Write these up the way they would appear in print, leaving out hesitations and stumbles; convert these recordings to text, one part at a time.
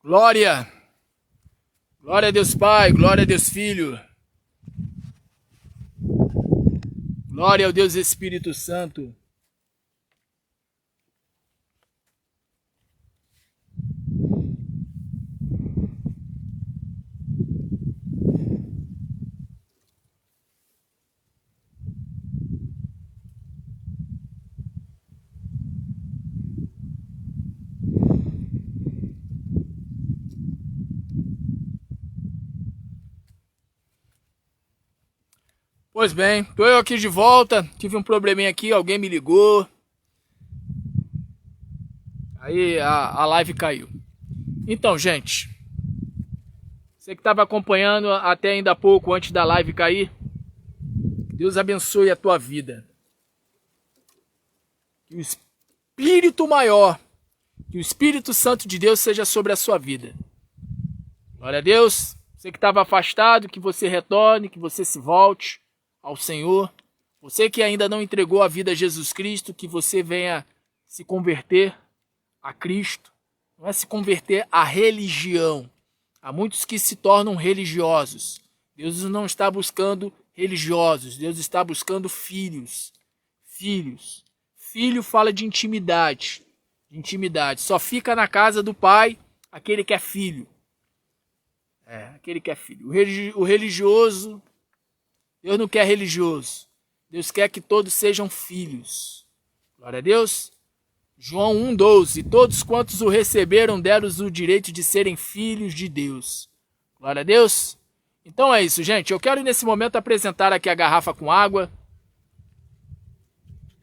Glória! Glória a Deus Pai, glória a Deus Filho. Glória ao Deus Espírito Santo. Pois bem, tô eu aqui de volta, tive um probleminha aqui, alguém me ligou, aí a live caiu. Então, gente, você que estava acompanhando até ainda há pouco, antes da live cair, Deus abençoe a tua vida. Que o Espírito maior, que o Espírito Santo de Deus seja sobre a sua vida. Glória a Deus, você que estava afastado, que você retorne, que você se volte ao Senhor. Você que ainda não entregou a vida a Jesus Cristo, que você venha se converter a Cristo. Não é se converter à religião. Há muitos que se tornam religiosos. Deus não está buscando religiosos, Deus está buscando filhos. Filhos. Filho fala de intimidade. Só fica na casa do pai aquele que é filho. Aquele que é filho. O religioso, Deus não quer religioso. Deus quer que todos sejam filhos. Glória a Deus. João 1,12. Todos quantos o receberam deram-os o direito de serem filhos de Deus. Glória a Deus. Então é isso, gente. Eu quero nesse momento apresentar aqui a garrafa com água.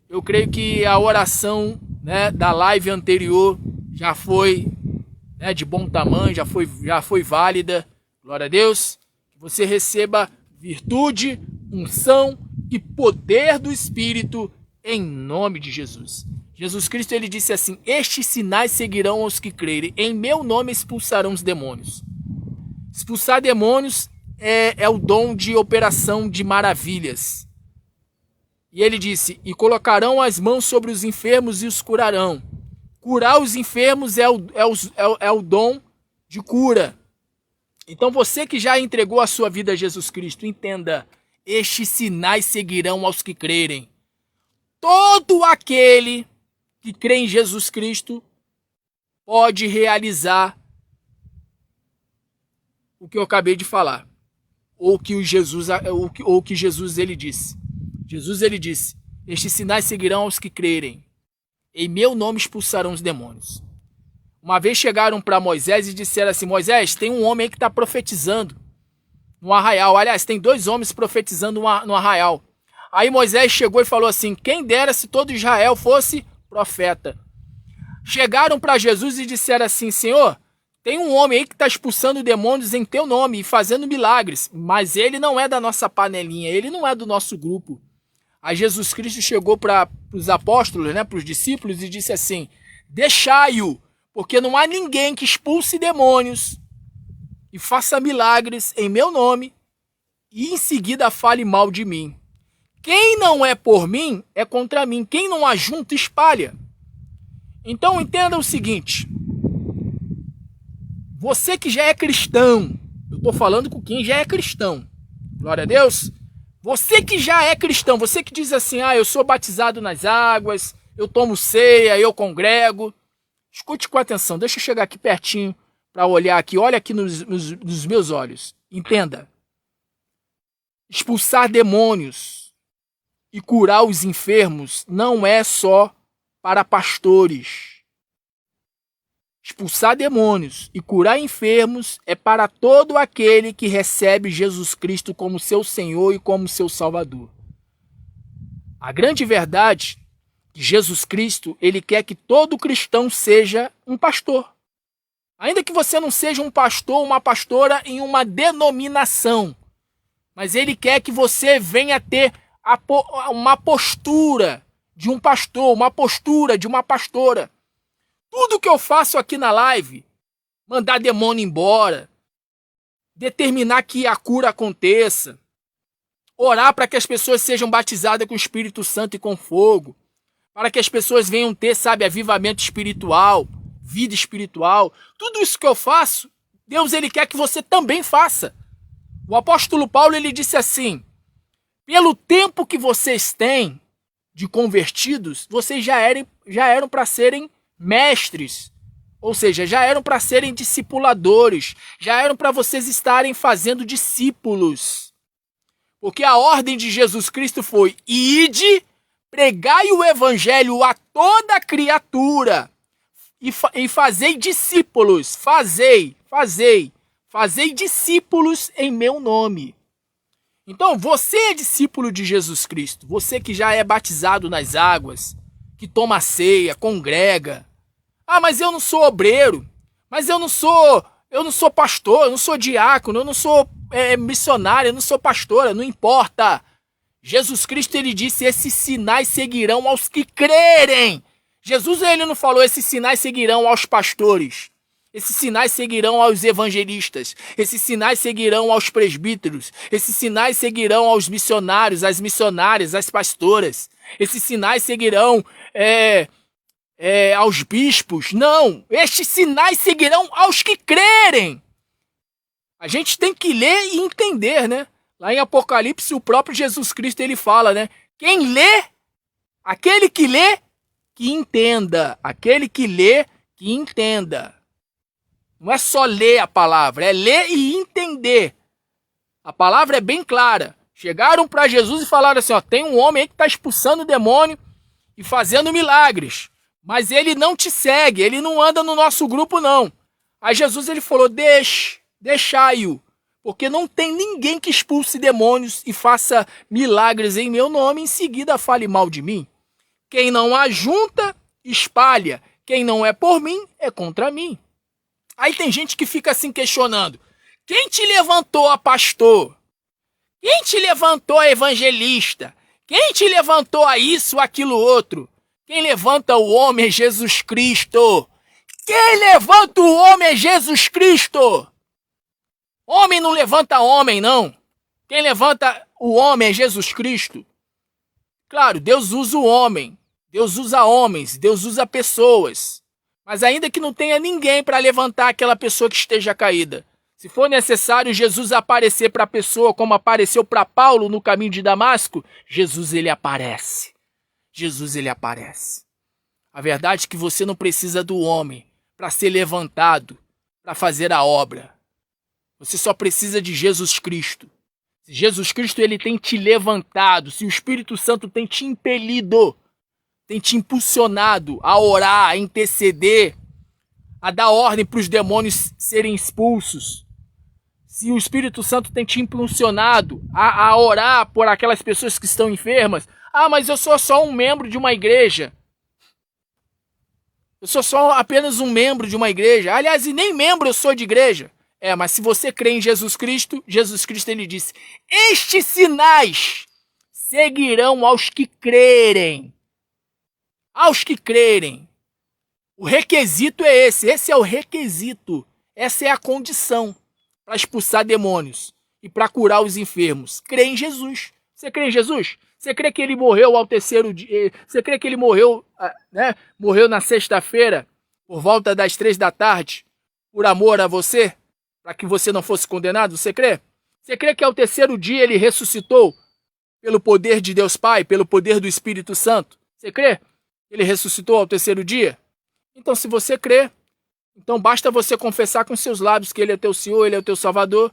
Eu creio que a oração, da live anterior já foi de bom tamanho, já foi válida. Glória a Deus. Que você receba virtude, unção e poder do Espírito em nome de Jesus. Jesus Cristo, ele disse assim: estes sinais seguirão aos que crerem. Em meu nome expulsarão os demônios. Expulsar demônios é o dom de operação de maravilhas. E ele disse: e colocarão as mãos sobre os enfermos e os curarão. Curar os enfermos é o dom de cura. Então você que já entregou a sua vida a Jesus Cristo, entenda, estes sinais seguirão aos que crerem. Todo aquele que crê em Jesus Cristo pode realizar o que eu acabei de falar, ou que Jesus ele disse. Jesus ele disse: estes sinais seguirão aos que crerem. Em meu nome expulsarão os demônios. Uma vez chegaram para Moisés e disseram assim: Moisés, tem um homem aí que está profetizando no arraial. Aliás, tem 2 homens profetizando no arraial. Aí Moisés chegou e falou assim: quem dera se todo Israel fosse profeta. Chegaram para Jesus e disseram assim: Senhor, tem um homem aí que está expulsando demônios em teu nome e fazendo milagres, mas ele não é da nossa panelinha, ele não é do nosso grupo. Aí Jesus Cristo chegou para os apóstolos, para os discípulos, e disse assim: deixai-o, porque não há ninguém que expulse demônios e faça milagres em meu nome e em seguida fale mal de mim. Quem não é por mim é contra mim. Quem não ajunta, espalha. Então entenda o seguinte: você que já é cristão, eu estou falando com quem já é cristão, glória a Deus. Você que já é cristão, você que diz assim: eu sou batizado nas águas, eu tomo ceia, eu congrego. Escute com atenção, deixa eu chegar aqui pertinho para olhar aqui. Olha aqui nos meus olhos. Entenda. Expulsar demônios e curar os enfermos não é só para pastores. Expulsar demônios e curar enfermos é para todo aquele que recebe Jesus Cristo como seu Senhor e como seu Salvador. A grande verdade é que Jesus Cristo, ele quer que todo cristão seja um pastor. Ainda que você não seja um pastor ou uma pastora em uma denominação, mas ele quer que você venha ter uma postura de um pastor, uma postura de uma pastora. Tudo que eu faço aqui na live, mandar demônio embora, determinar que a cura aconteça, orar para que as pessoas sejam batizadas com o Espírito Santo e com fogo, para que as pessoas venham ter, avivamento espiritual, vida espiritual. Tudo isso que eu faço, Deus ele quer que você também faça. O apóstolo Paulo ele disse assim: pelo tempo que vocês têm de convertidos, vocês já eram para serem mestres. Ou seja, já eram para serem discipuladores, já eram para vocês estarem fazendo discípulos. Porque a ordem de Jesus Cristo foi: ide, pregai o evangelho a toda criatura e fazei discípulos, fazei discípulos em meu nome. Então, você é discípulo de Jesus Cristo, você que já é batizado nas águas, que toma ceia, congrega. Ah, mas eu não sou obreiro, mas eu não sou pastor, eu não sou diácono, eu não sou missionário, eu não sou pastora, não importa. Jesus Cristo ele disse: esses sinais seguirão aos que crerem. Jesus ele não falou: esses sinais seguirão aos pastores. Esses sinais seguirão aos evangelistas. Esses sinais seguirão aos presbíteros. Esses sinais seguirão aos missionários, às missionárias, às pastoras. Esses sinais seguirão aos bispos. Não, estes sinais seguirão aos que crerem. A gente tem que ler e entender, né? Lá em Apocalipse, o próprio Jesus Cristo ele fala, né? Quem lê, aquele que lê, que entenda. Aquele que lê, que entenda. Não é só ler a palavra, é ler e entender. A palavra é bem clara. Chegaram para Jesus e falaram assim: ó, tem um homem aí que está expulsando o demônio e fazendo milagres, mas ele não te segue, ele não anda no nosso grupo não. Aí Jesus ele falou: deixai-o, porque não tem ninguém que expulse demônios e faça milagres em meu nome e em seguida fale mal de mim. Quem não ajunta, espalha. Quem não é por mim, é contra mim. Aí tem gente que fica assim questionando: quem te levantou a pastor? Quem te levantou a evangelista? Quem te levantou a isso, aquilo, outro? Quem levanta o homem é Jesus Cristo. Quem levanta o homem é Jesus Cristo. Homem não levanta homem, não. Quem levanta o homem é Jesus Cristo. Claro, Deus usa o homem. Deus usa homens. Deus usa pessoas. Mas ainda que não tenha ninguém para levantar aquela pessoa que esteja caída. Se for necessário Jesus aparecer para a pessoa como apareceu para Paulo no caminho de Damasco, Jesus ele aparece. Jesus ele aparece. A verdade é que você não precisa do homem para ser levantado, para fazer a obra. Você só precisa de Jesus Cristo. Se Jesus Cristo ele tem te levantado, se o Espírito Santo tem te impelido, tem te impulsionado a orar, a interceder, a dar ordem para os demônios serem expulsos. Se o Espírito Santo tem te impulsionado a orar por aquelas pessoas que estão enfermas. Ah, mas eu sou só um membro de uma igreja. Eu sou só apenas um membro de uma igreja. Aliás, e nem membro eu sou de igreja. Mas se você crê em Jesus Cristo ele disse: estes sinais seguirão aos que crerem. Aos que crerem. O requisito é esse é o requisito. Essa é a condição para expulsar demônios e para curar os enfermos. Crê em Jesus. Você crê em Jesus? Você crê que ele morreu ao terceiro dia? Você crê que ele morreu, morreu na sexta-feira, por volta das 15h, por amor a você? Para que você não fosse condenado? Você crê? Você crê que ao terceiro dia ele ressuscitou pelo poder de Deus Pai, pelo poder do Espírito Santo? Você crê? Ele ressuscitou ao terceiro dia? Então, se você crê, então basta você confessar com seus lábios que ele é teu Senhor, ele é o teu Salvador,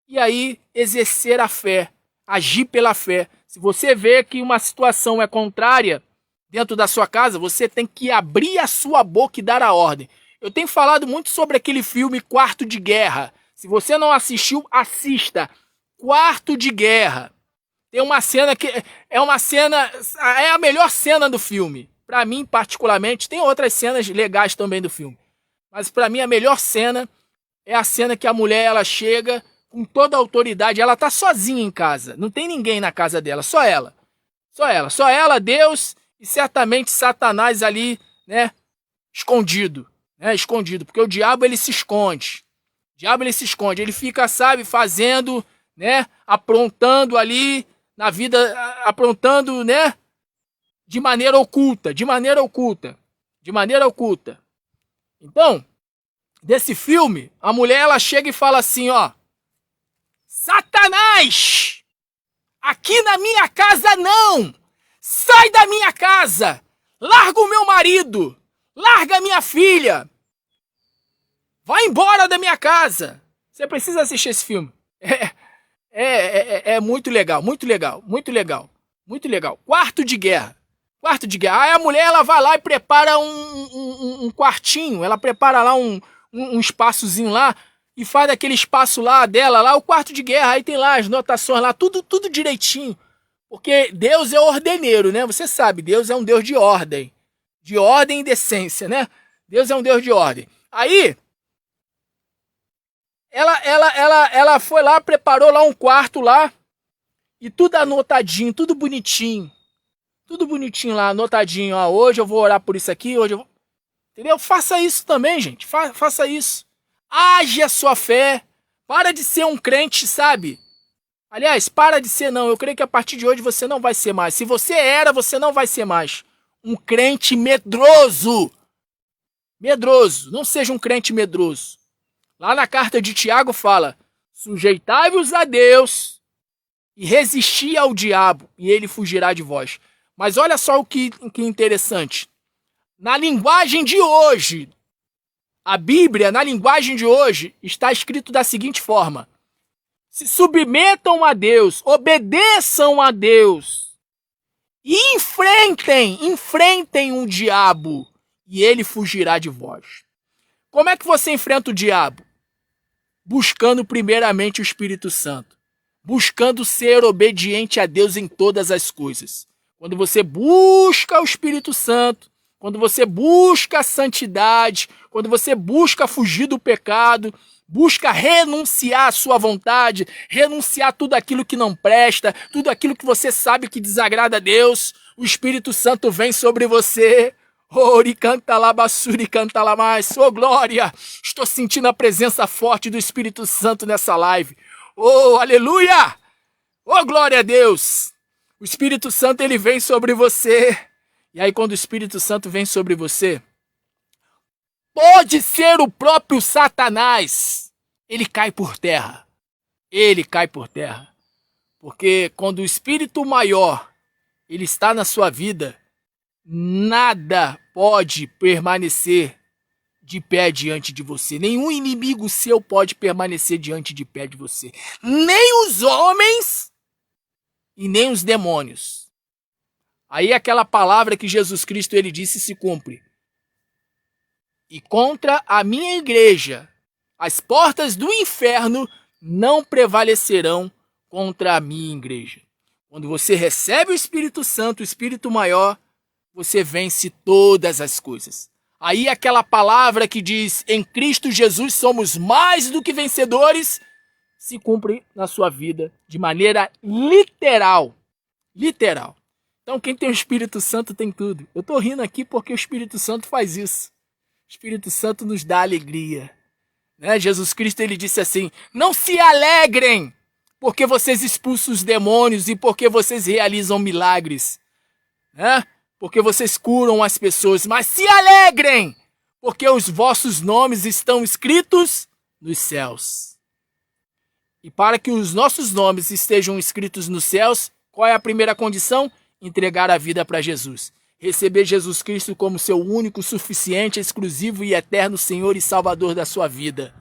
e aí exercer a fé, agir pela fé. Se você vê que uma situação é contrária dentro da sua casa, você tem que abrir a sua boca e dar a ordem. Eu tenho falado muito sobre aquele filme Quarto de Guerra. Se você não assistiu, assista. Quarto de Guerra. Tem uma cena que é a melhor cena do filme. Para mim, particularmente, tem outras cenas legais também do filme. Mas para mim a melhor cena é a cena que a mulher ela chega com toda a autoridade. Ela tá sozinha em casa. Não tem ninguém na casa dela, só ela. Só ela, Deus e certamente Satanás ali, né, escondido. Escondido, porque o diabo ele se esconde. Ele fica, sabe, fazendo, né, aprontando ali na vida, aprontando, né, de maneira oculta. Então, desse filme, a mulher ela chega e fala assim, ó: Satanás! Aqui na minha casa não! Sai da minha casa! Larga o meu marido! Larga a minha filha! Vai embora da minha casa! Você precisa assistir esse filme. É muito legal, muito legal, muito legal, muito legal. Quarto de guerra. Quarto de guerra. Aí a mulher ela vai lá e prepara um quartinho. Ela prepara lá um espaçozinho lá e faz aquele espaço lá dela, lá o quarto de guerra. Aí tem lá as notações lá, tudo direitinho. Porque Deus é ordeneiro, né? Você sabe, Deus é um Deus de ordem e decência, né? Deus é um Deus de ordem. Aí ela foi lá, preparou lá um quarto lá e tudo anotadinho, tudo bonitinho. Tudo bonitinho lá, anotadinho. Ó, hoje eu vou orar por isso aqui, hoje eu vou... Entendeu? Faça isso também, gente. Faça isso. Age a sua fé. Para de ser um crente, sabe? Aliás, para de ser não. Eu creio que a partir de hoje você não vai ser mais. Se você era, você não vai ser mais. Um crente medroso. Medroso. Não seja um crente medroso. Lá na carta de Tiago fala: sujeitai-vos a Deus e resisti ao diabo, e ele fugirá de vós. Mas olha só o que interessante. Na linguagem de hoje, a Bíblia, na linguagem de hoje, está escrito da seguinte forma: se submetam a Deus, obedeçam a Deus e enfrentem o diabo, e ele fugirá de vós. Como é que você enfrenta o diabo? Buscando primeiramente o Espírito Santo. Buscando ser obediente a Deus em todas as coisas. Quando você busca o Espírito Santo, quando você busca a santidade, quando você busca fugir do pecado, busca renunciar à sua vontade, renunciar tudo aquilo que não presta, tudo aquilo que você sabe que desagrada a Deus, o Espírito Santo vem sobre você. Ori canta lá, basuri canta lá mais. Oh, glória! Estou sentindo a presença forte do Espírito Santo nessa live. Oh, aleluia! Oh, glória a Deus! O Espírito Santo, ele vem sobre você. E aí, quando o Espírito Santo vem sobre você, pode ser o próprio Satanás. Ele cai por terra. Ele cai por terra. Porque quando o Espírito maior, ele está na sua vida, nada pode permanecer de pé diante de você. Nenhum inimigo seu pode permanecer diante de pé de você. Nem os homens e nem os demônios. Aí aquela palavra que Jesus Cristo ele disse se cumpre. E contra a minha igreja, as portas do inferno não prevalecerão contra a minha igreja. Quando você recebe o Espírito Santo, o Espírito maior, você vence todas as coisas. Aí aquela palavra que diz, em Cristo Jesus somos mais do que vencedores, se cumpre na sua vida de maneira literal. Literal. Então quem tem o Espírito Santo tem tudo. Eu estou rindo aqui porque o Espírito Santo faz isso. O Espírito Santo nos dá alegria. Né? Jesus Cristo ele disse assim, não se alegrem porque vocês expulsam os demônios e porque vocês realizam milagres. Né? Porque vocês curam as pessoas, mas se alegrem, porque os vossos nomes estão escritos nos céus. E para que os nossos nomes estejam escritos nos céus, qual é a primeira condição? Entregar a vida para Jesus. Receber Jesus Cristo como seu único, suficiente, exclusivo e eterno Senhor e Salvador da sua vida.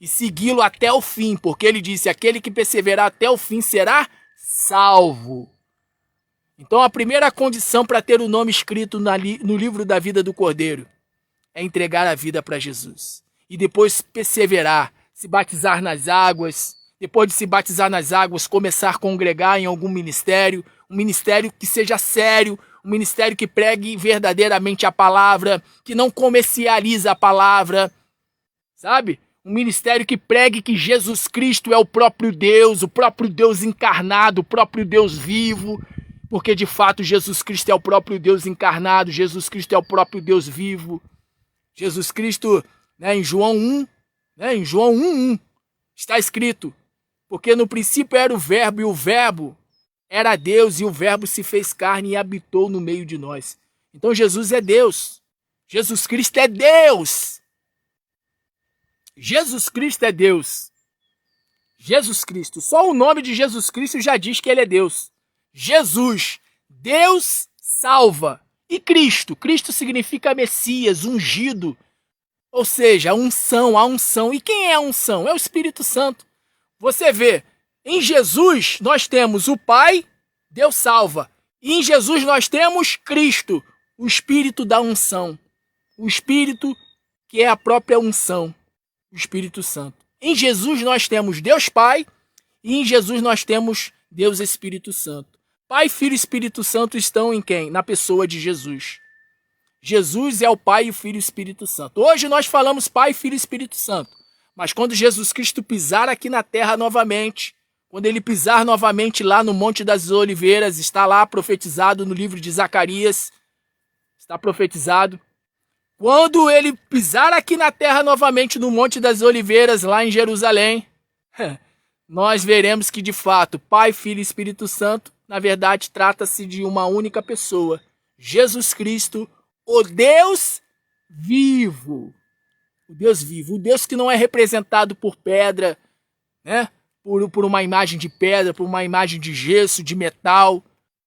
E segui-lo até o fim, porque ele disse, aquele que perseverar até o fim será salvo. Então a primeira condição para ter o nome escrito no livro da vida do Cordeiro é entregar a vida para Jesus. E depois perseverar, se batizar nas águas, depois de se batizar nas águas, começar a congregar em algum ministério, um ministério que seja sério, um ministério que pregue verdadeiramente a palavra, que não comercializa a palavra, sabe? Um ministério que pregue que Jesus Cristo é o próprio Deus encarnado, o próprio Deus vivo, porque de fato Jesus Cristo é o próprio Deus encarnado, Jesus Cristo é o próprio Deus vivo. Jesus Cristo, né, em João 1, em João 1:1, está escrito, porque no princípio era o verbo, e o verbo era Deus, e o verbo se fez carne e habitou no meio de nós. Então Jesus é Deus. Jesus Cristo é Deus. Jesus Cristo é Deus. Jesus Cristo. Só o nome de Jesus Cristo já diz que ele é Deus. Jesus. Deus salva. E Cristo. Cristo significa Messias, ungido. Ou seja, a unção. E quem é a unção? É o Espírito Santo. Você vê, em Jesus nós temos o Pai, Deus salva. E em Jesus nós temos Cristo, o Espírito da unção. O Espírito que é a própria unção. O Espírito Santo. Em Jesus nós temos Deus Pai e em Jesus nós temos Deus Espírito Santo. Pai, Filho e Espírito Santo estão em quem? Na pessoa de Jesus. Jesus é o Pai, o Filho e o Espírito Santo. Hoje nós falamos Pai, Filho e Espírito Santo. Mas quando Jesus Cristo pisar aqui na terra novamente, quando ele pisar novamente lá no Monte das Oliveiras, está lá profetizado no livro de Zacarias, está profetizado. Quando ele pisar aqui na terra novamente no Monte das Oliveiras, lá em Jerusalém, nós veremos que de fato Pai, Filho e Espírito Santo, na verdade trata-se de uma única pessoa, Jesus Cristo, o Deus vivo. O Deus vivo, o Deus que não é representado por pedra, né? Por uma imagem de pedra, por uma imagem de gesso, de metal,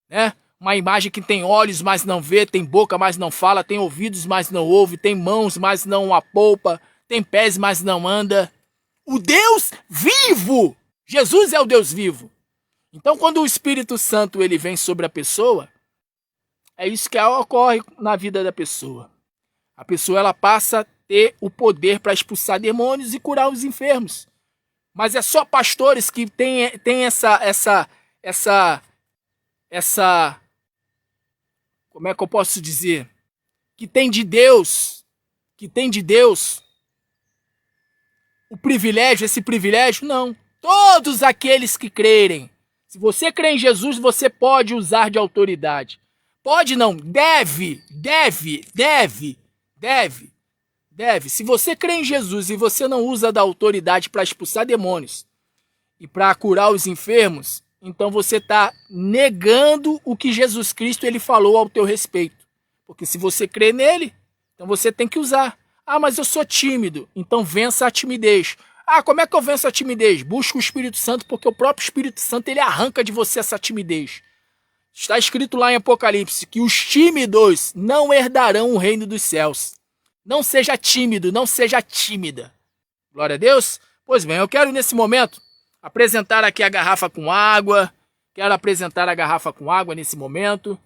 né? Uma imagem que tem olhos, mas não vê, tem boca, mas não fala, tem ouvidos, mas não ouve, tem mãos, mas não apalpa, tem pés, mas não anda. O Deus vivo! Jesus é o Deus vivo. Então, quando o Espírito Santo ele vem sobre a pessoa, é isso que ocorre na vida da pessoa. A pessoa ela passa a ter o poder para expulsar demônios e curar os enfermos. Mas é só pastores que têm essa como é que eu posso dizer? Que tem de Deus o privilégio, esse privilégio? Não. Todos aqueles que crerem. Se você crê em Jesus, você pode usar de autoridade. Pode não, deve. Se você crê em Jesus e você não usa da autoridade para expulsar demônios e para curar os enfermos, então você está negando o que Jesus Cristo ele falou ao teu respeito. Porque se você crê nele, então você tem que usar. Ah, mas eu sou tímido. Então vença a timidez. Ah, como é que eu venço a timidez? Busca o Espírito Santo, porque o próprio Espírito Santo ele arranca de você essa timidez. Está escrito lá em Apocalipse que os tímidos não herdarão o reino dos céus. Não seja tímido, não seja tímida. Glória a Deus. Pois bem, eu quero nesse momento apresentar aqui a garrafa com água. Quero apresentar a garrafa com água nesse momento.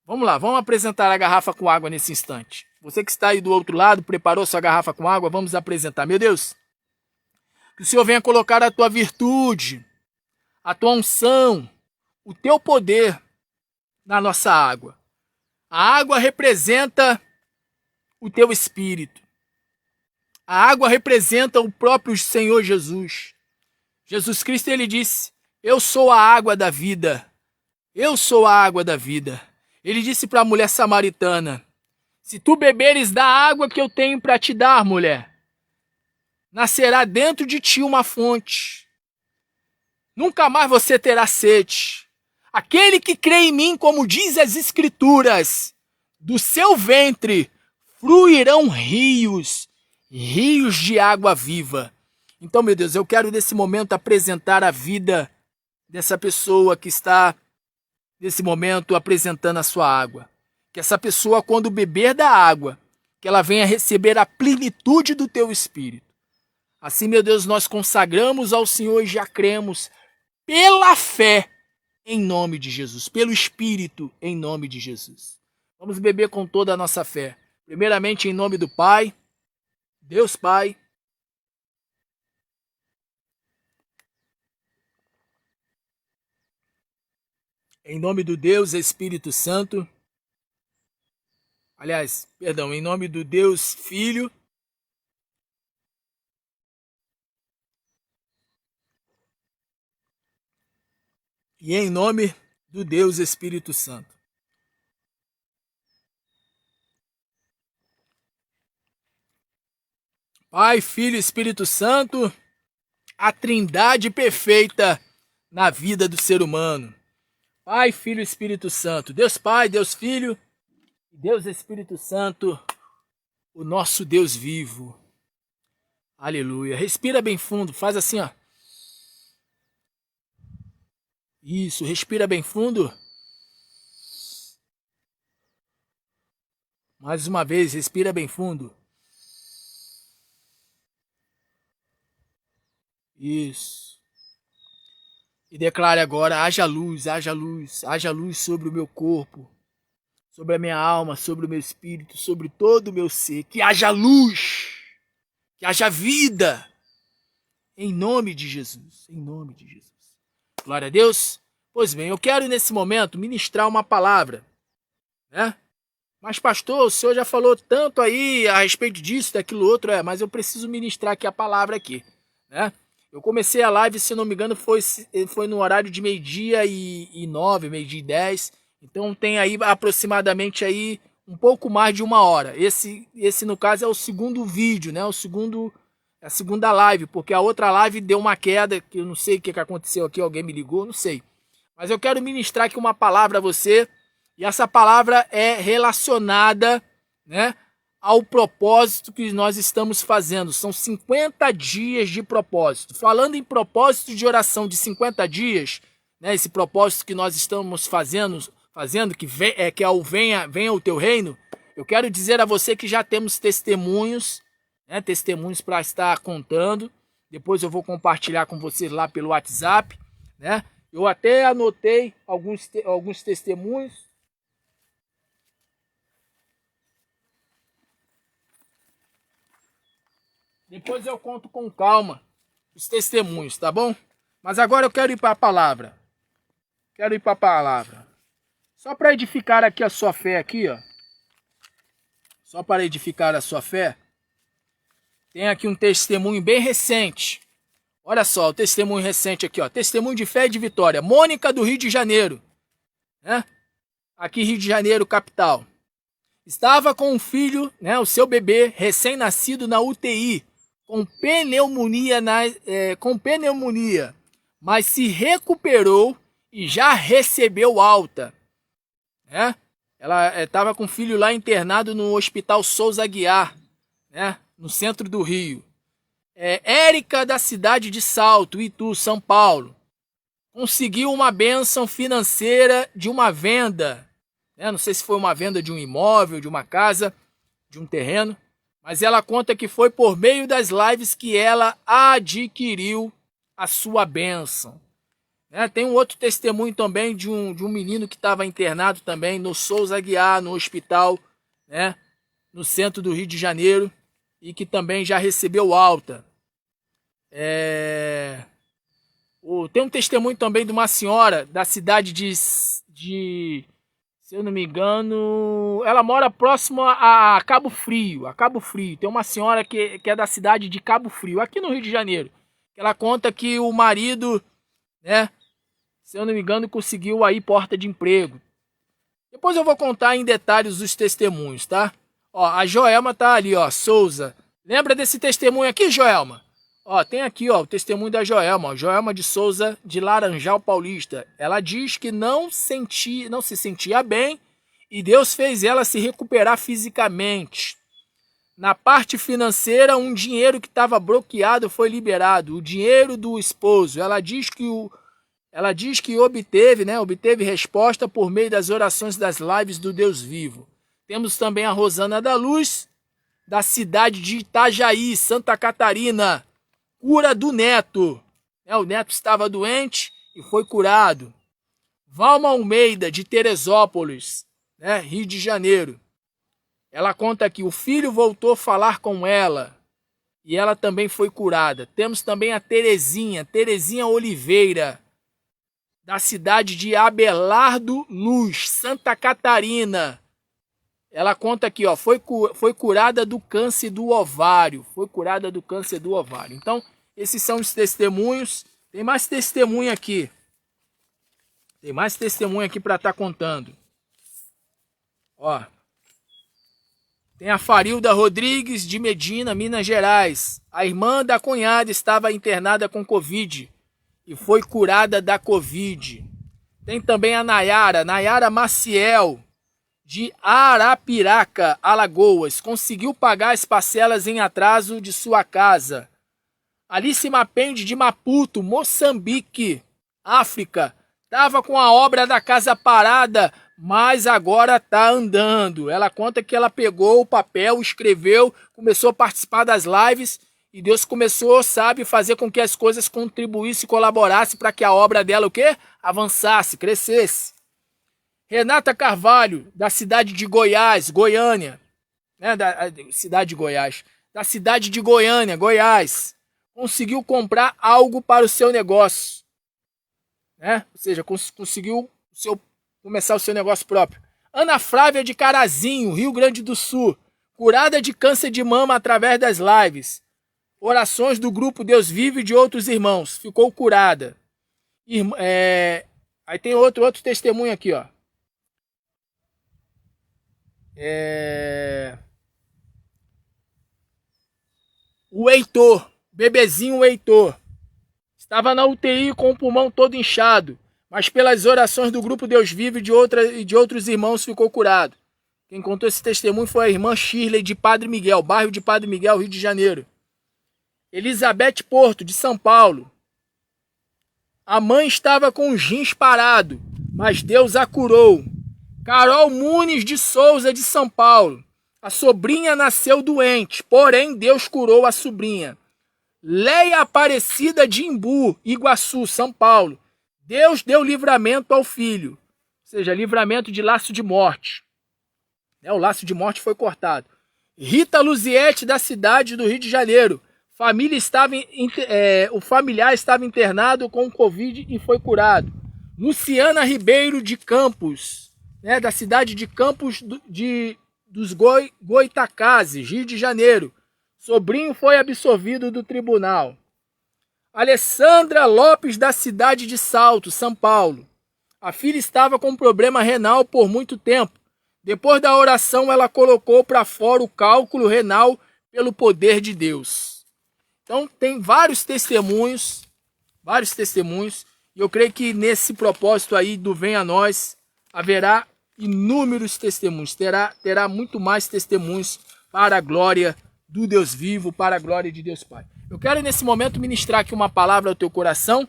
Vamos lá, vamos apresentar a garrafa com água nesse instante. Você que está aí do outro lado, preparou sua garrafa com água, vamos apresentar. Meu Deus, que o Senhor venha colocar a tua virtude, a tua unção, o teu poder na nossa água. A água representa o teu espírito. A água representa o próprio Senhor Jesus. Jesus Cristo, ele disse, eu sou a água da vida. Eu sou a água da vida. Ele disse para a mulher samaritana, se tu beberes da água que eu tenho para te dar, mulher, nascerá dentro de ti uma fonte. Nunca mais você terá sede. Aquele que crê em mim, como diz as Escrituras, do seu ventre fluirão rios de água viva. Então, meu Deus, eu quero nesse momento apresentar a vida dessa pessoa que está, nesse momento, apresentando a sua água. Que essa pessoa, quando beber da água, que ela venha receber a plenitude do teu Espírito. Assim, meu Deus, nós consagramos ao Senhor e já cremos pela fé, em nome de Jesus, pelo Espírito, em nome de Jesus. Vamos beber com toda a nossa fé. Primeiramente, em nome do Pai, Deus Pai. Em nome do Deus Espírito Santo. Aliás, perdão, em nome do Deus Filho. E em nome do Deus Espírito Santo. Pai, Filho e Espírito Santo, a trindade perfeita na vida do ser humano. Pai, Filho e Espírito Santo. Deus Pai, Deus Filho Deus Espírito Santo, o nosso Deus vivo. Aleluia. Respira bem fundo, faz assim, ó. Isso, respira bem fundo. Mais uma vez, respira bem fundo. Isso. E declare agora, haja luz, haja luz, haja luz sobre o meu corpo, sobre a minha alma, sobre o meu espírito, sobre todo o meu ser. Que haja luz, que haja vida, em nome de Jesus, em nome de Jesus. Glória a Deus. Pois bem, eu quero nesse momento ministrar uma palavra, né? Mas pastor, o senhor já falou tanto aí a respeito disso, daquilo outro, mas eu preciso ministrar aqui a palavra aqui, né? Eu comecei a live, se não me engano, foi no horário de 12h09, 12h10. Então tem aí aproximadamente aí um pouco mais de 1 hora. Esse no caso é o segundo vídeo, né? A segunda live, porque a outra live deu uma queda, que eu não sei o que aconteceu aqui, alguém me ligou, não sei. Mas eu quero ministrar aqui uma palavra a você, e essa palavra é relacionada, né, ao propósito que nós estamos fazendo. São 50 dias de propósito. Falando em propósito de oração de 50 dias, né, esse propósito que nós estamos fazendo que é o venha o teu reino, eu quero dizer a você que já temos testemunhos, né, testemunhos para estar contando. Depois eu vou compartilhar com vocês lá pelo WhatsApp, né? Eu até anotei alguns testemunhos. Depois eu conto com calma os testemunhos, tá bom? Mas agora eu quero ir para a palavra. Só para edificar aqui a sua fé aqui, ó. Só para edificar a sua fé. Tem aqui um testemunho bem recente. Olha só, o testemunho recente aqui, ó. Testemunho de fé e de vitória. Mônica do Rio de Janeiro, né? Aqui Rio de Janeiro, capital. Estava com um filho, né, o seu bebê recém-nascido na UTI, com pneumonia, mas se recuperou e já recebeu alta, né? Ela estava com o filho lá internado no Hospital Souza Aguiar, né, no centro do Rio. Érica, da cidade de Salto, Itu, São Paulo, conseguiu uma bênção financeira de uma venda, né? Não sei se foi uma venda de um imóvel, de uma casa, de um terreno, mas ela conta que foi por meio das lives que ela adquiriu a sua bênção. Tem um outro testemunho também de um menino que estava internado também no Souza Aguiar, no hospital, né, no centro do Rio de Janeiro, e que também já recebeu alta. Tem um testemunho também de uma senhora da cidade de se eu não me engano, ela mora próximo a Cabo Frio. Tem uma senhora que é da cidade de Cabo Frio, aqui no Rio de Janeiro. Ela conta que o marido, né, se eu não me engano, conseguiu aí porta de emprego. Depois eu vou contar em detalhes os testemunhos, tá? Ó, a Joelma tá ali, ó, Souza. Lembra desse testemunho aqui, Joelma? Ó, tem aqui, ó, o testemunho da Joelma, ó, Joelma de Souza, de Laranjal Paulista. Ela diz que não se sentia bem e Deus fez ela se recuperar fisicamente. Na parte financeira, um dinheiro que estava bloqueado foi liberado, o dinheiro do esposo. Ela diz que obteve resposta por meio das orações das lives do Deus vivo. Temos também a Rosana da Luz, da cidade de Itajaí, Santa Catarina. Cura do neto. O neto estava doente e foi curado. Valma Almeida, de Teresópolis, né, Rio de Janeiro. Ela conta que o filho voltou a falar com ela e ela também foi curada. Temos também a Terezinha Oliveira, da cidade de Abelardo Luz, Santa Catarina. Ela conta aqui, ó, foi curada do câncer do ovário. Então, esses são os testemunhos. Tem mais testemunho aqui. Para estar contando. Ó. Tem a Farilda Rodrigues de Medina, Minas Gerais. A irmã da cunhada estava internada com Covid e foi curada da Covid. Tem também a Nayara Maciel, de Arapiraca, Alagoas, conseguiu pagar as parcelas em atraso de sua casa. Alice Mapende de Maputo, Moçambique, África, estava com a obra da casa parada, mas agora está andando. Ela conta que ela pegou o papel, escreveu, começou a participar das lives e Deus começou, sabe, fazer com que as coisas contribuíssem, colaborassem para que a obra dela o quê? Avançasse, crescesse. Renata Carvalho, da cidade de Goiás, Goiânia, né, da cidade de Goiânia, Goiás, conseguiu comprar algo para o seu negócio, né? Ou seja, conseguiu começar o seu negócio próprio. Ana Flávia de Carazinho, Rio Grande do Sul, curada de câncer de mama através das lives, orações do grupo Deus Vive e de outros irmãos, ficou curada. Aí tem outro testemunho aqui, ó. O Heitor, bebezinho Heitor, estava na UTI com o pulmão todo inchado, mas pelas orações do grupo Deus Vive e de outros irmãos ficou curado. Quem contou esse testemunho foi a irmã Shirley de Padre Miguel, bairro de Padre Miguel, Rio de Janeiro. Elizabeth Porto, de São Paulo. A mãe estava com os rins parados, mas Deus a curou. Carol Muniz de Souza, de São Paulo. A sobrinha nasceu doente, porém Deus curou a sobrinha. Leia Aparecida de Imbu, Iguaçu, São Paulo. Deus deu livramento ao filho. Ou seja, livramento de laço de morte. O laço de morte foi cortado. Rita Luziette, da cidade do Rio de Janeiro. O familiar estava internado com Covid e foi curado. Luciana Ribeiro de Campos, né, da cidade de Campos dos Goitacazes, Rio de Janeiro. Sobrinho foi absolvido do tribunal. Alessandra Lopes, da cidade de Salto, São Paulo. A filha estava com problema renal por muito tempo. Depois da oração, ela colocou para fora o cálculo renal pelo poder de Deus. Então, tem vários testemunhos, e eu creio que nesse propósito aí do Vem a Nós, haverá inúmeros testemunhos, terá muito mais testemunhos para a glória do Deus vivo, para a glória de Deus Pai. Eu quero nesse momento ministrar aqui uma palavra ao teu coração,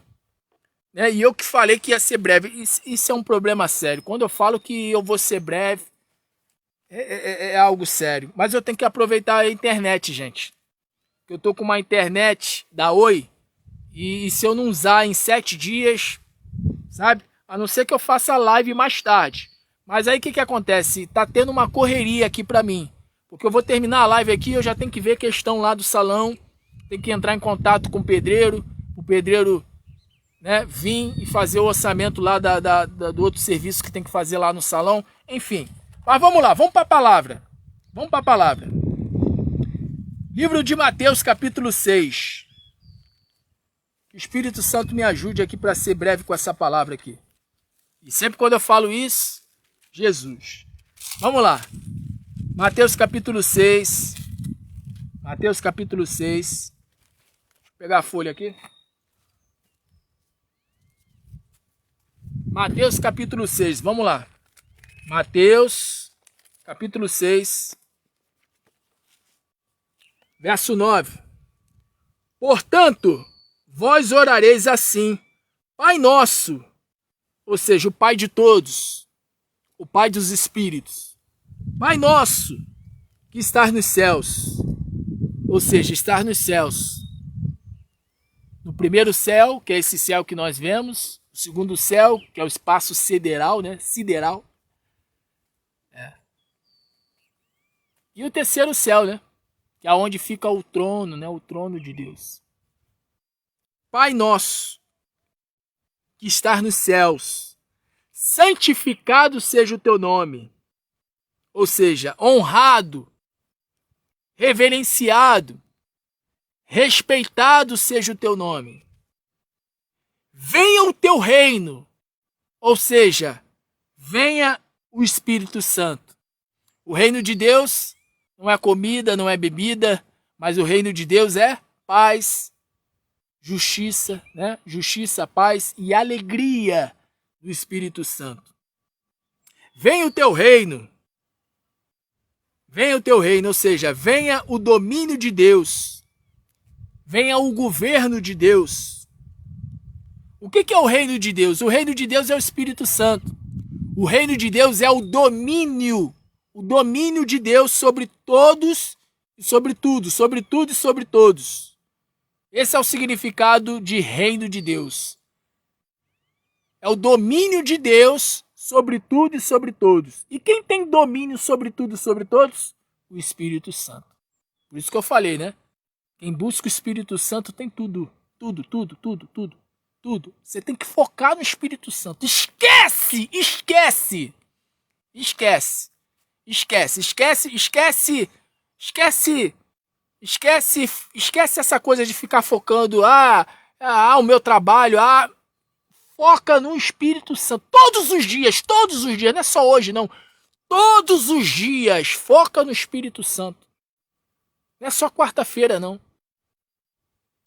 né? E eu que falei que ia ser breve, isso é um problema sério. Quando eu falo que eu vou ser breve, é algo sério. Mas eu tenho que aproveitar a internet, gente. Eu tô com uma internet da Oi, e se eu não usar em 7 dias, sabe? A não ser que eu faça live mais tarde. Mas aí o que acontece? Tá tendo uma correria aqui pra mim. Porque eu vou terminar a live aqui, eu já tenho que ver a questão lá do salão, tem que entrar em contato com o pedreiro, né, vir e fazer o orçamento lá do outro serviço que tem que fazer lá no salão. Enfim, mas vamos lá, vamos para a palavra. Livro de Mateus, capítulo 6. Que o Espírito Santo me ajude aqui para ser breve com essa palavra aqui. E sempre quando eu falo isso, Jesus. Vamos lá. Mateus capítulo 6. Mateus capítulo 6. Deixa eu pegar a folha aqui. Mateus capítulo 6. Vamos lá. Mateus capítulo 6. Verso 9. Portanto, vós orareis assim: Pai nosso, ou seja, o Pai de todos, o Pai dos Espíritos. Pai nosso, que estás nos céus, ou seja, estar nos céus. No primeiro céu, que é esse céu que nós vemos, o segundo céu, que é o espaço sideral, né? Sideral. E o terceiro céu, né? Que é onde fica o trono, né? O trono de Deus. Pai nosso, que estás nos céus, santificado seja o teu nome. Ou seja, honrado, reverenciado, respeitado seja o teu nome. Venha o teu reino, ou seja, venha o Espírito Santo. O reino de Deus não é comida, não é bebida, mas o reino de Deus é paz, justiça, né? Justiça, paz e alegria do Espírito Santo. Venha o teu reino, Venha o teu reino, ou seja, venha o domínio de Deus. Venha o governo de Deus. O que é o reino de Deus? O reino de Deus é o Espírito Santo. O reino de Deus é o domínio de Deus sobre todos e sobre tudo e sobre todos. Esse é o significado de reino de Deus. É o domínio de Deus sobre tudo e sobre todos. E quem tem domínio sobre tudo e sobre todos? O Espírito Santo. Por isso que eu falei, né? Quem busca o Espírito Santo tem tudo. Tudo. Você tem que focar no Espírito Santo. Esquece essa coisa de ficar focando, o meu trabalho, foca no Espírito Santo. Todos os dias, não é só hoje não. Todos os dias, foca no Espírito Santo. Não é só quarta-feira não.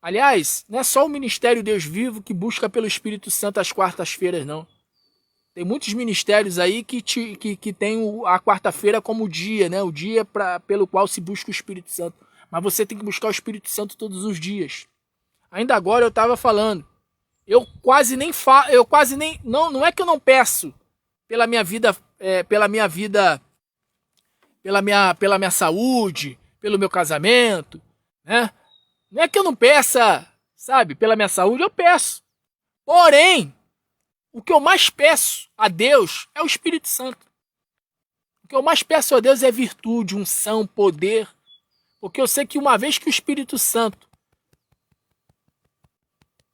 Aliás, não é só o Ministério Deus Vivo que busca pelo Espírito Santo às quartas-feiras, não. Tem muitos ministérios aí que tem a quarta-feira como dia, né? O dia pelo qual se busca o Espírito Santo. Mas você tem que buscar o Espírito Santo todos os dias. Ainda agora eu estava falando. Eu quase nem falo, não é que eu não peço pela minha vida, pela minha saúde, pelo meu casamento, né? Não é que eu não peça, sabe, pela minha saúde, eu peço. Porém, o que eu mais peço a Deus é o Espírito Santo. O que eu mais peço a Deus é virtude, unção, poder. Porque eu sei que uma vez que o Espírito Santo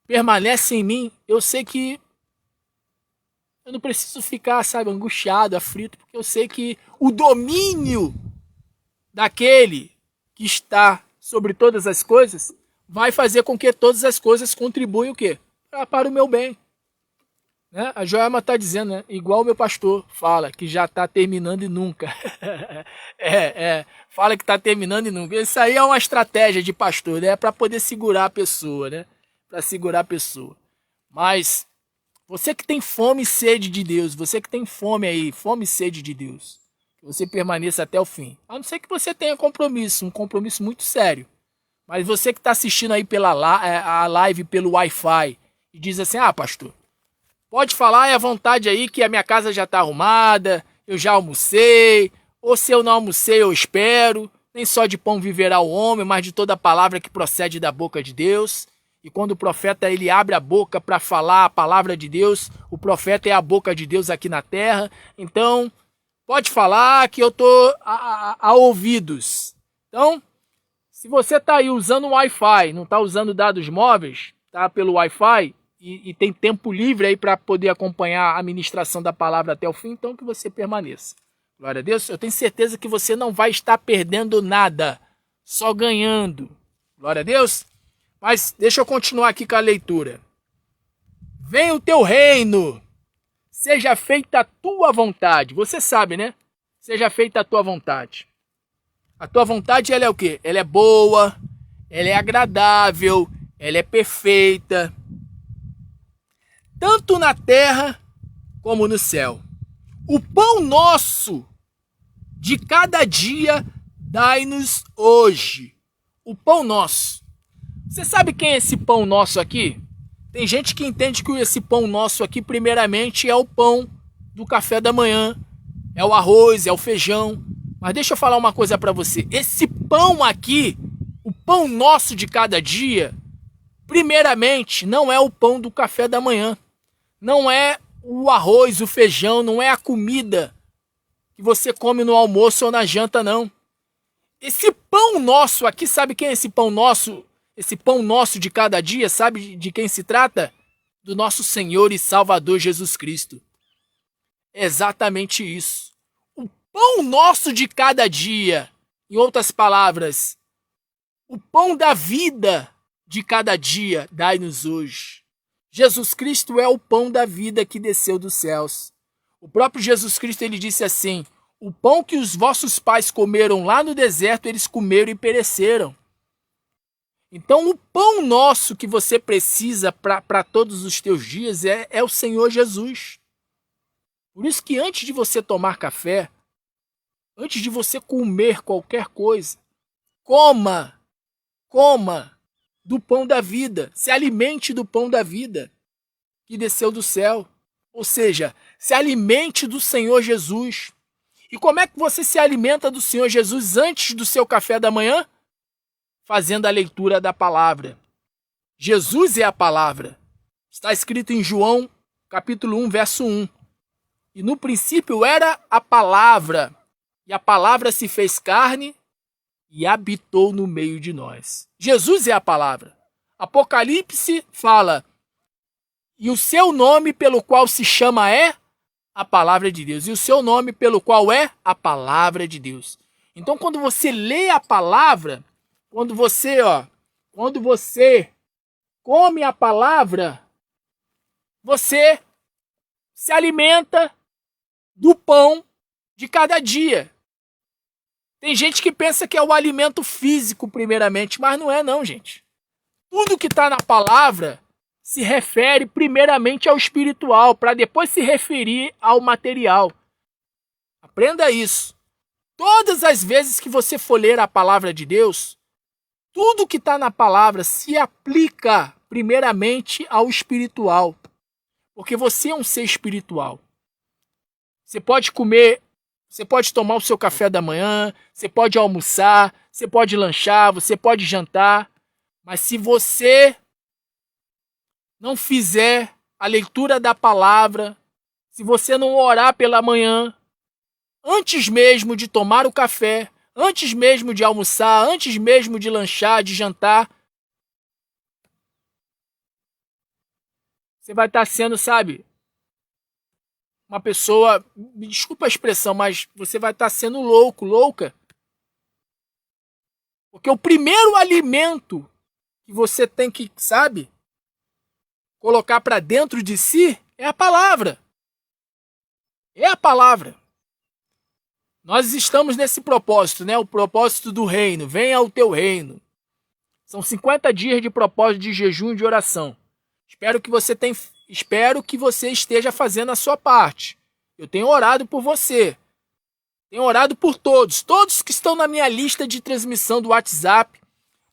permanece em mim, eu sei que eu não preciso ficar, sabe, angustiado, aflito, porque eu sei que o domínio daquele que está sobre todas as coisas vai fazer com que todas as coisas contribuam o quê? Para o meu bem. Né? A Joelma está dizendo, né? Igual o meu pastor fala, que já está terminando e nunca. Fala que está terminando e nunca. Isso aí é uma estratégia de pastor, né? Para poder segurar a pessoa, né? Para segurar a pessoa. Mas você que tem fome e sede de Deus, você que tem fome aí, fome e sede de Deus, que você permaneça até o fim. A não ser que você tenha compromisso, um compromisso muito sério. Mas você que está assistindo aí a live pelo Wi-Fi e diz assim, pastor, pode falar à vontade aí que a minha casa já está arrumada, eu já almocei, ou se eu não almocei eu espero, nem só de pão viverá o homem, mas de toda a palavra que procede da boca de Deus. E quando o profeta ele abre a boca para falar a palavra de Deus, o profeta é a boca de Deus aqui na terra. Então, pode falar que eu estou a ouvidos. Então, se você está aí usando o Wi-Fi, não está usando dados móveis, tá pelo Wi-Fi, e tem tempo livre aí para poder acompanhar a ministração da palavra até o fim, então que você permaneça. Glória a Deus. Eu tenho certeza que você não vai estar perdendo nada, só ganhando. Glória a Deus. Mas deixa eu continuar aqui com a leitura. Venha o teu reino, seja feita a tua vontade. Você sabe, né? Seja feita a tua vontade. A tua vontade, ela é o quê? Ela é boa, ela é agradável, ela é perfeita. Tanto na terra como no céu. O pão nosso de cada dia dai-nos hoje. O pão nosso. Você sabe quem é esse pão nosso aqui? Tem gente que entende que esse pão nosso aqui, primeiramente, é o pão do café da manhã. É o arroz, é o feijão. Mas deixa eu falar uma coisa para você. Esse pão aqui, o pão nosso de cada dia, primeiramente, não é o pão do café da manhã. Não é o arroz, o feijão, não é a comida que você come no almoço ou na janta, não. Esse pão nosso aqui, sabe quem é esse pão nosso? Esse pão nosso de cada dia, sabe de quem se trata? Do nosso Senhor e Salvador Jesus Cristo. É exatamente isso. O pão nosso de cada dia, em outras palavras, o pão da vida de cada dia, dai-nos hoje. Jesus Cristo é o pão da vida que desceu dos céus. O próprio Jesus Cristo ele disse assim, o pão que os vossos pais comeram lá no deserto, eles comeram e pereceram. Então o pão nosso que você precisa para todos os teus dias é o Senhor Jesus. Por isso que antes de você tomar café, Antes de você comer qualquer coisa, coma do pão da vida, se alimente do pão da vida que desceu do céu. Ou seja, se alimente do Senhor Jesus. E como é que você se alimenta do Senhor Jesus antes do seu café da manhã? Fazendo a leitura da palavra. Jesus é a palavra. Está escrito em João, capítulo 1, verso 1. E no princípio era a palavra, e a palavra se fez carne e habitou no meio de nós. Jesus é a palavra. Apocalipse fala, e o seu nome pelo qual se chama é a palavra de Deus. E o seu nome pelo qual é a palavra de Deus. Então, quando você lê a palavra, quando você come a palavra, você se alimenta do pão de cada dia. Tem gente que pensa que é o alimento físico, primeiramente, mas não é não, gente. Tudo que está na palavra se refere primeiramente ao espiritual, para depois se referir ao material. Aprenda isso. Todas as vezes que você for ler a palavra de Deus, tudo que está na palavra se aplica primeiramente ao espiritual. Porque você é um ser espiritual. Você pode comer, você pode tomar o seu café da manhã, você pode almoçar, você pode lanchar, você pode jantar. Mas se você não fizer a leitura da palavra, se você não orar pela manhã, antes mesmo de tomar o café, antes mesmo de almoçar, antes mesmo de lanchar, de jantar, você vai estar sendo, sabe, uma pessoa, me desculpa a expressão, mas você vai estar sendo louco, louca. Porque o primeiro alimento que você tem que, sabe, colocar para dentro de si é a palavra. É a palavra. Nós estamos nesse propósito, né? O propósito do reino. Venha ao teu reino. São 50 dias de propósito de jejum e de oração. Espero que você esteja fazendo a sua parte. Eu tenho orado por você. Tenho orado por todos. Todos que estão na minha lista de transmissão do WhatsApp.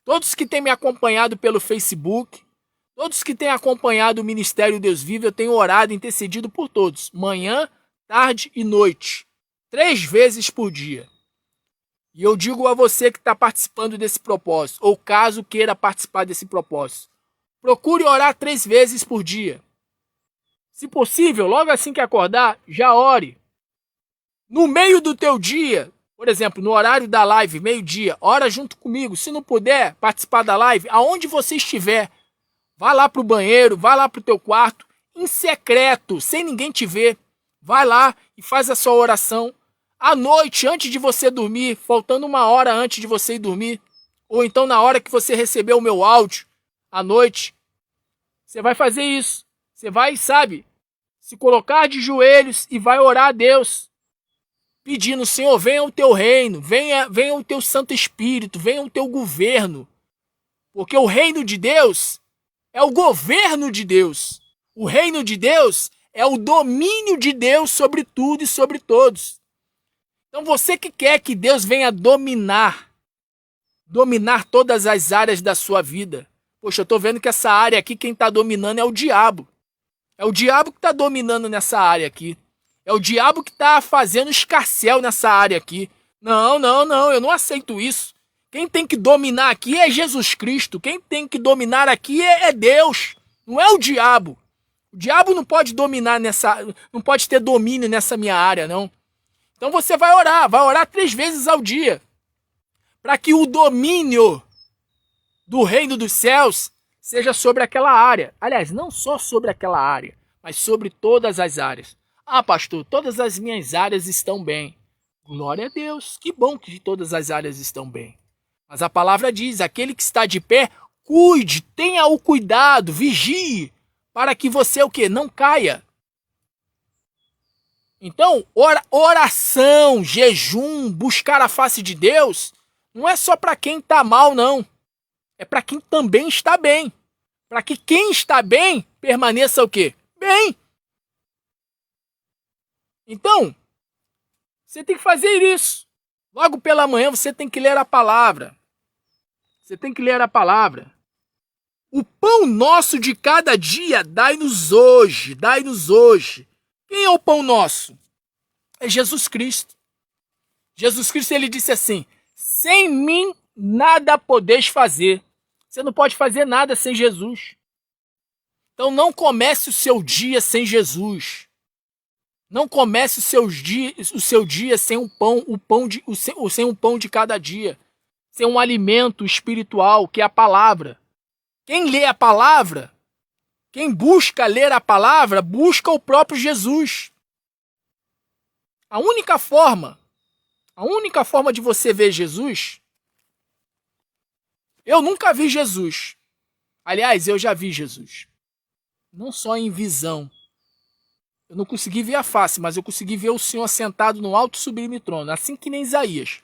Todos que têm me acompanhado pelo Facebook. Todos que têm acompanhado o Ministério Deus Vive. Eu tenho orado e intercedido por todos. Manhã, tarde e noite. 3 vezes por dia. E eu digo a você que está participando desse propósito, ou caso queira participar desse propósito, procure orar 3 vezes por dia. Se possível, logo assim que acordar, já ore. No meio do teu dia, por exemplo, no horário da live, meio-dia, ora junto comigo. Se não puder participar da live, aonde você estiver, vá lá para o banheiro, vá lá para o teu quarto, em secreto, sem ninguém te ver. Vai lá e faz a sua oração. À noite, antes de você dormir, faltando 1 hora antes de você ir dormir, ou então na hora que você receber o meu áudio, à noite, você vai fazer isso. Você vai, sabe, se colocar de joelhos e vai orar a Deus, pedindo, Senhor, venha o teu reino, venha o teu Santo Espírito, venha o teu governo. Porque o reino de Deus é o governo de Deus. O reino de Deus é o domínio de Deus sobre tudo e sobre todos. Então você que quer que Deus venha dominar todas as áreas da sua vida. Poxa, eu estou vendo que essa área aqui, quem está dominando é o diabo. É o diabo que está dominando nessa área aqui. É o diabo que está fazendo escarcéu nessa área aqui. Não, eu não aceito isso. Quem tem que dominar aqui é Jesus Cristo. Quem tem que dominar aqui é Deus. Não é o diabo. O diabo não pode dominar não pode ter domínio nessa minha área, não. Então você vai orar 3 vezes ao dia, para que o domínio do reino dos céus seja sobre aquela área. Aliás, não só sobre aquela área, mas sobre todas as áreas. Ah, pastor, todas as minhas áreas estão bem. Glória a Deus, que bom que todas as áreas estão bem. Mas a palavra diz, aquele que está de pé, cuide, tenha o cuidado, vigie, para que você o quê? Não caia. Então, oração, jejum, buscar a face de Deus, não é só para quem está mal, não. É para quem também está bem. Para que quem está bem permaneça o quê? Bem. Então, você tem que fazer isso. Logo pela manhã você tem que ler a palavra. Você tem que ler a palavra. O pão nosso de cada dia, dai-nos hoje, dai-nos hoje. Quem é o pão nosso? É Jesus Cristo. Jesus Cristo, ele disse assim, sem mim nada podeis fazer. Você não pode fazer nada sem Jesus. Então não comece o seu dia sem Jesus. Não comece o seu dia sem sem um pão de cada dia. Sem um alimento espiritual, que é a palavra. Quem lê a palavra, quem busca ler a palavra, busca o próprio Jesus. A única forma de você ver Jesus, eu nunca vi Jesus. Aliás, eu já vi Jesus. Não só em visão. Eu não consegui ver a face, mas eu consegui ver o Senhor sentado no alto e sublime trono, assim que nem Isaías.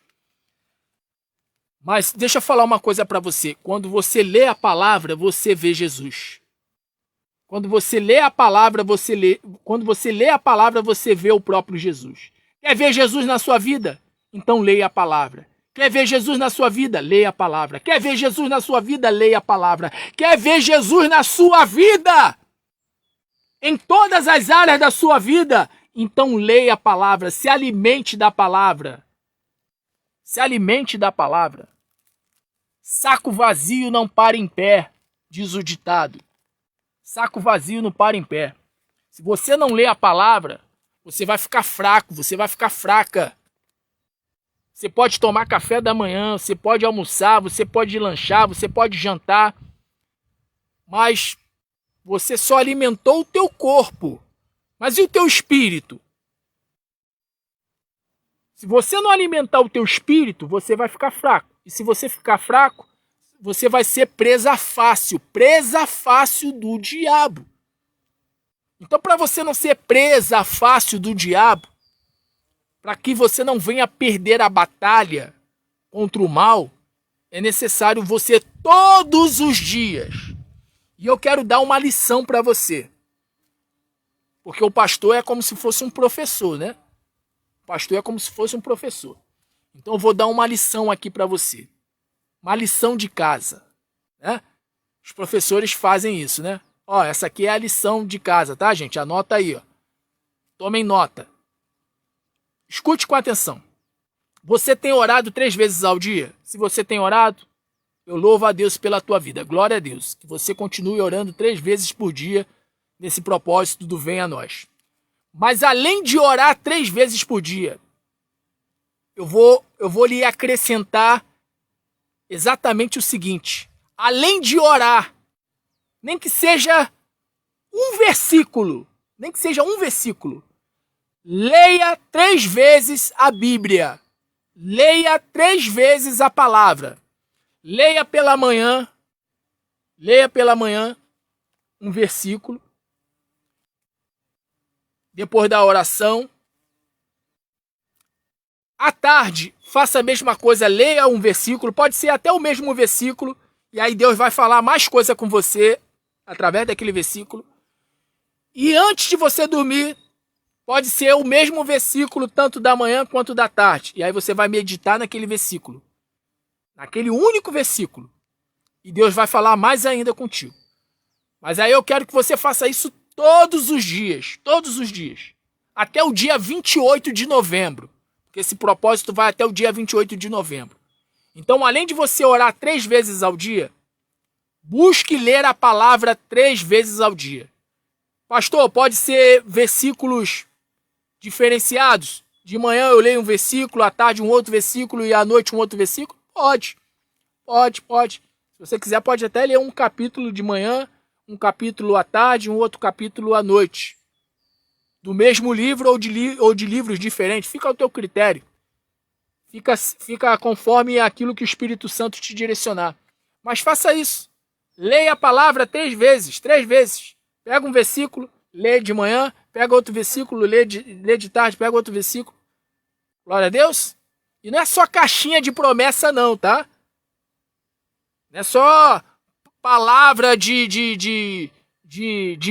Mas deixa eu falar uma coisa para você. Quando você lê a palavra, você vê Jesus. Quando você lê a palavra, Quando você lê a palavra, você vê o próprio Jesus. Quer ver Jesus na sua vida? Então leia a palavra. Quer ver Jesus na sua vida? Leia a palavra. Quer ver Jesus na sua vida? Leia a palavra. Quer ver Jesus na sua vida? Em todas as áreas da sua vida? Então leia a palavra. Se alimente da palavra. Se alimente da palavra. Saco vazio não para em pé, diz o ditado. Saco vazio não para em pé. Se você não lê a palavra, você vai ficar fraco, você vai ficar fraca. Você pode tomar café da manhã, você pode almoçar, você pode lanchar, você pode jantar, mas você só alimentou o teu corpo. Mas e o teu espírito? Se você não alimentar o teu espírito, você vai ficar fraco. E se você ficar fraco, você vai ser presa fácil do diabo. Então, para você não ser presa fácil do diabo, para que você não venha perder a batalha contra o mal, é necessário você todos os dias. E eu quero dar uma lição para você. Porque o pastor é como se fosse um professor, né? O pastor é como se fosse um professor. Então eu vou dar uma lição aqui para você. Uma lição de casa, né? Os professores fazem isso, né? Ó, essa aqui é a lição de casa, tá, gente? Anota aí, ó. Tomem nota. Escute com atenção. Você tem orado 3 vezes ao dia? Se você tem orado, eu louvo a Deus pela tua vida. Glória a Deus. Que você continue orando 3 vezes por dia nesse propósito do Venha a Nós. Mas além de orar 3 vezes por dia, eu vou lhe acrescentar exatamente o seguinte. Além de orar, nem que seja um versículo, leia 3 vezes a Bíblia. Leia 3 vezes a palavra. Leia pela manhã um versículo. Depois da oração. À tarde, faça a mesma coisa, leia um versículo, pode ser até o mesmo versículo, e aí Deus vai falar mais coisa com você através daquele versículo. E antes de você dormir, pode ser o mesmo versículo, tanto da manhã quanto da tarde. E aí você vai meditar naquele versículo, naquele único versículo. E Deus vai falar mais ainda contigo. Mas aí eu quero que você faça isso todos os dias, até o dia 28 de novembro. Porque esse propósito vai até o dia 28 de novembro. Então, além de você orar 3 vezes ao dia, busque ler a palavra 3 vezes ao dia. Pastor, pode ser versículos diferenciados? De manhã eu leio um versículo, à tarde um outro versículo e à noite um outro versículo? Pode. Se você quiser, pode até ler um capítulo de manhã, um capítulo à tarde, um outro capítulo à noite. Do mesmo livro ou de livros diferentes. Fica ao teu critério. Fica conforme aquilo que o Espírito Santo te direcionar. Mas faça isso. Leia a palavra 3 vezes. Pega um versículo, lê de manhã, pega outro versículo, lê de tarde, pega outro versículo. Glória a Deus. E não é só caixinha de promessa não, tá? Não é só palavra de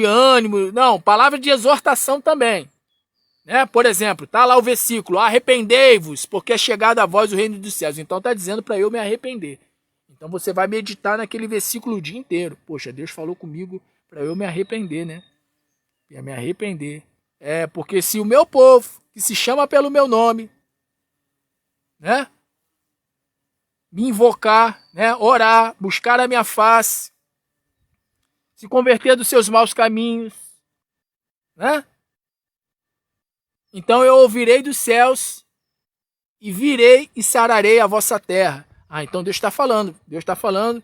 ânimo. Não, palavra de exortação também. Né? Por exemplo, tá lá o versículo, arrependei-vos, porque é chegado a vós o reino dos céus. Então tá dizendo para eu me arrepender. Então você vai meditar naquele versículo o dia inteiro. Poxa, Deus falou comigo para eu me arrepender, né? Ia me arrepender. Porque se o meu povo, que se chama pelo meu nome, né? Me invocar, né? Orar, buscar a minha face, se converter dos seus maus caminhos, né? Então eu ouvirei dos céus e virei e sararei a vossa terra. Então Deus está falando. Deus está falando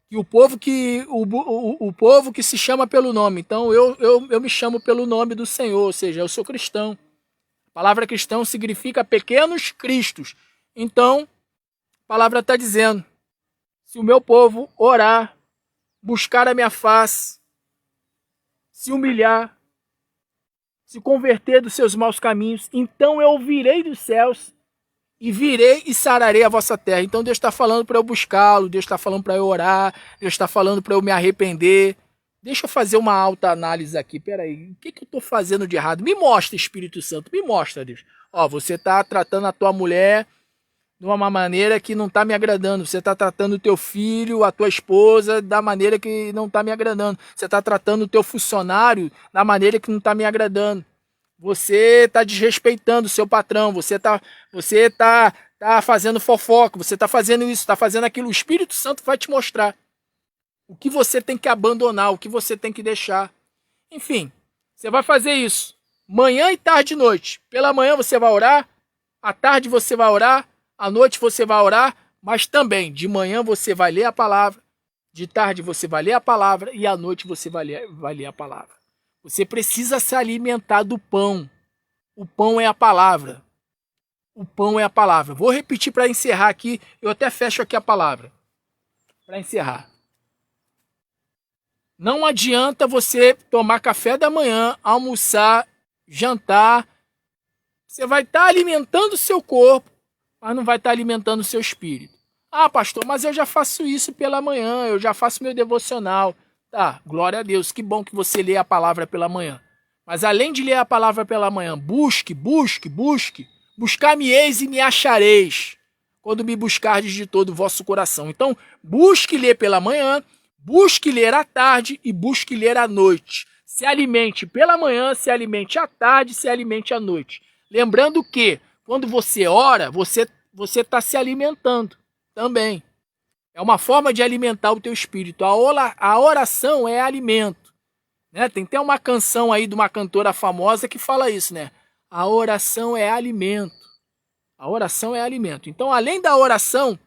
que o povo que se chama pelo nome. Então eu me chamo pelo nome do Senhor, ou seja, eu sou cristão. A palavra cristão significa pequenos cristos. Então, a palavra está dizendo, se o meu povo orar, buscar a minha face, se humilhar, se converter dos seus maus caminhos, então eu virei dos céus e virei e sararei a vossa terra. Então Deus está falando para eu buscá-lo, Deus está falando para eu orar, Deus está falando para eu me arrepender. Deixa eu fazer uma alta análise aqui, peraí, o que eu estou fazendo de errado? Me mostra, Espírito Santo, me mostra, Deus. Você está tratando a tua mulher de uma maneira que não está me agradando. Você está tratando o teu filho, a tua esposa, da maneira que não está me agradando. Você está tratando o teu funcionário da maneira que não está me agradando. Você está desrespeitando o seu patrão. Você tá fazendo fofoca. Você está fazendo isso, está fazendo aquilo. O Espírito Santo vai te mostrar o que você tem que abandonar, o que você tem que deixar. Enfim, você vai fazer isso manhã e tarde e noite. Pela manhã você vai orar, à tarde você vai orar, à noite você vai orar, mas também de manhã você vai ler a palavra, de tarde você vai ler a palavra e à noite você vai ler a palavra. Você precisa se alimentar do pão. O pão é a palavra. O pão é a palavra. Vou repetir para encerrar aqui, eu até fecho aqui a palavra. Para encerrar. Não adianta você tomar café da manhã, almoçar, jantar. Você vai estar alimentando o seu corpo, mas não vai estar alimentando o seu espírito. Pastor, mas eu já faço isso pela manhã, eu já faço meu devocional. Tá, glória a Deus, que bom que você lê a palavra pela manhã. Mas além de ler a palavra pela manhã, busque. Buscar-me-eis e me achareis, quando me buscardes de todo o vosso coração. Então, busque ler pela manhã, busque ler à tarde e busque ler à noite. Se alimente pela manhã, se alimente à tarde, se alimente à noite. Lembrando que, quando você ora, você está se alimentando também. É uma forma de alimentar o teu espírito. A oração é alimento. Né? Tem até uma canção aí de uma cantora famosa que fala isso, né? A oração é alimento. A oração é alimento. Então, além da oração,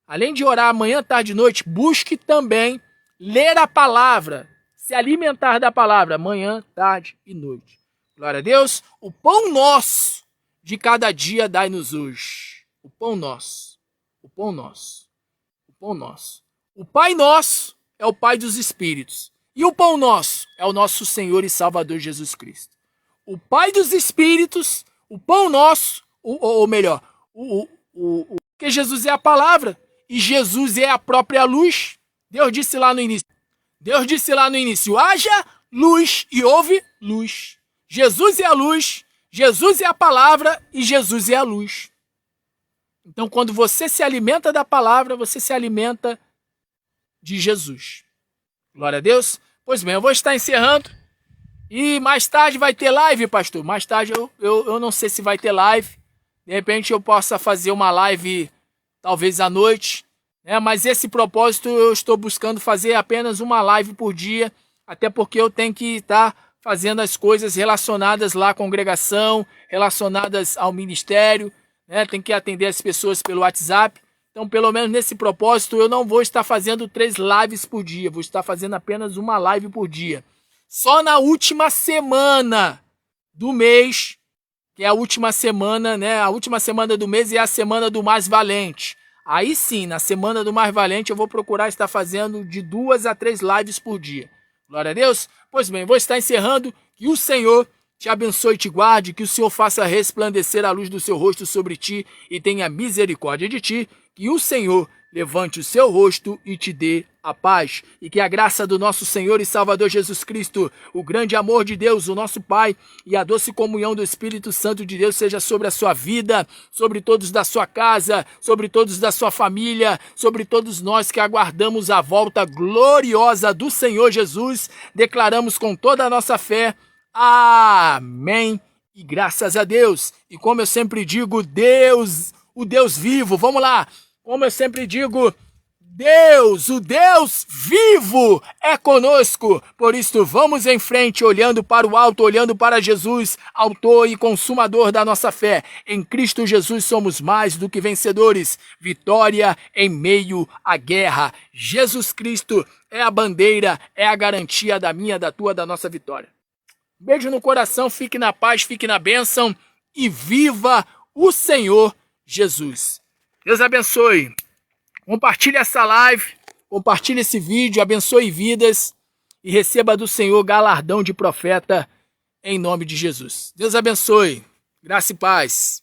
além de orar manhã, tarde e noite, busque também ler a palavra, se alimentar da palavra, manhã, tarde e noite. Glória a Deus. O pão nosso de cada dia dai-nos hoje. O pão nosso. O pão nosso. O pão nosso. O Pai nosso é o Pai dos Espíritos. E o pão nosso é o nosso Senhor e Salvador Jesus Cristo. O Pai dos Espíritos, o pão nosso, porque Jesus é a palavra e Jesus é a própria luz. Deus disse lá no início, haja luz e houve luz. Jesus é a luz, Jesus é a palavra e Jesus é a luz. Então, quando você se alimenta da palavra, você se alimenta de Jesus. Glória a Deus. Pois bem, eu vou estar encerrando. E mais tarde vai ter live, pastor. Mais tarde eu não sei se vai ter live. De repente eu possa fazer uma live, talvez à noite. Né? Mas esse propósito eu estou buscando fazer apenas uma live por dia. Até porque eu tenho que estar fazendo as coisas relacionadas lá à congregação, relacionadas ao ministério. Né? Tem que atender as pessoas pelo WhatsApp. Então, pelo menos nesse propósito, eu não vou estar fazendo 3 lives por dia. Vou estar fazendo apenas uma live por dia. Só na última semana do mês, que é a última semana, né? A última semana do mês é a semana do mais valente. Aí sim, na semana do mais valente, eu vou procurar estar fazendo de 2 a 3 lives por dia. Glória a Deus. Pois bem, vou estar encerrando. Que o Senhor te abençoe e te guarde, que o Senhor faça resplandecer a luz do seu rosto sobre ti e tenha misericórdia de ti. Que o Senhor levante o seu rosto e te dê a paz. E que a graça do nosso Senhor e Salvador Jesus Cristo, o grande amor de Deus, o nosso Pai, e a doce comunhão do Espírito Santo de Deus seja sobre a sua vida, sobre todos da sua casa, sobre todos da sua família, sobre todos nós que aguardamos a volta gloriosa do Senhor Jesus. Declaramos com toda a nossa fé, amém. E graças a Deus. E como eu sempre digo, Deus, o Deus vivo, vamos lá. Como eu sempre digo, Deus, o Deus vivo é conosco. Por isso, vamos em frente, olhando para o alto, olhando para Jesus, autor e consumador da nossa fé. Em Cristo Jesus somos mais do que vencedores. Vitória em meio à guerra. Jesus Cristo é a bandeira, é a garantia da minha, da tua, da nossa vitória. Beijo no coração, fique na paz, fique na bênção e viva o Senhor Jesus. Deus abençoe. Compartilhe essa live, compartilhe esse vídeo, abençoe vidas e receba do Senhor galardão de profeta em nome de Jesus. Deus abençoe. Graça e paz.